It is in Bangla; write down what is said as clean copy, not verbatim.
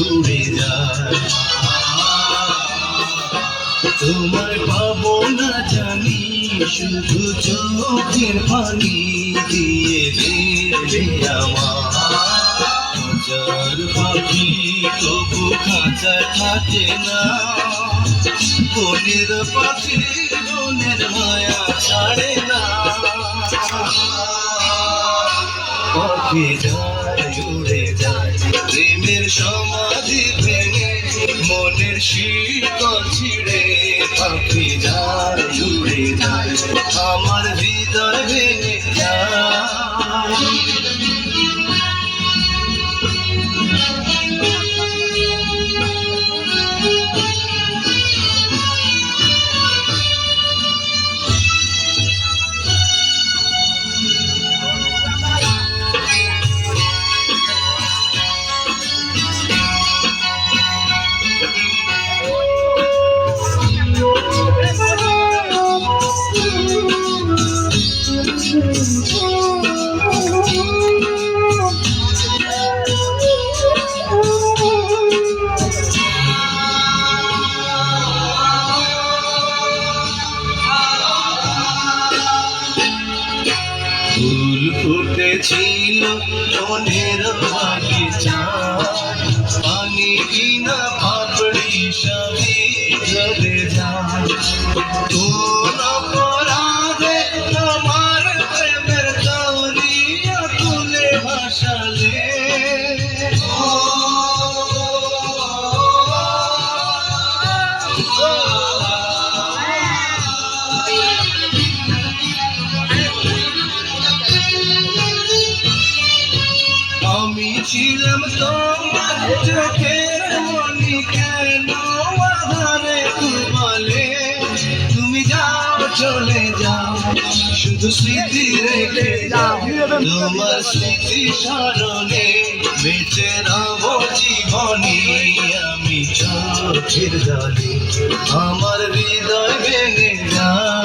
উড়ে যায়। তোমায় পাবো না জানি, শুধু চোখের পানি দিয়ে দেবে আমার। হাজার পাখি তবু খাঁচায় থাকে না, বনের পাখি বনের মায়া ছাড়ে না। পাখি যায় উড়ে যায় প্রেমের সমাধি ভেঙে, মনের শিকল ছিঁড়ে। পাখি যায় উড়ে যায় আমার হৃদয় ভেঙে যায়। ফুল ফুটেছিল মনের বাগিচায়, পানি বিনা পাপড়ি সবই ঝরে যায়। কোন অপরাধে আমার প্রেমের দরিয়া তুলে ভাসালে, আমি ছিলাম তোমার চোখের মনি, কেন আধারে বলে তুমি যাও চলে যাও, শুধু স্মৃতি রেখে যাও। তোমার স্মৃতি স্মরণে বেঁচে রব জীবনী, আমি চোখের জলে আমার হৃদয় ভেঙে যায়।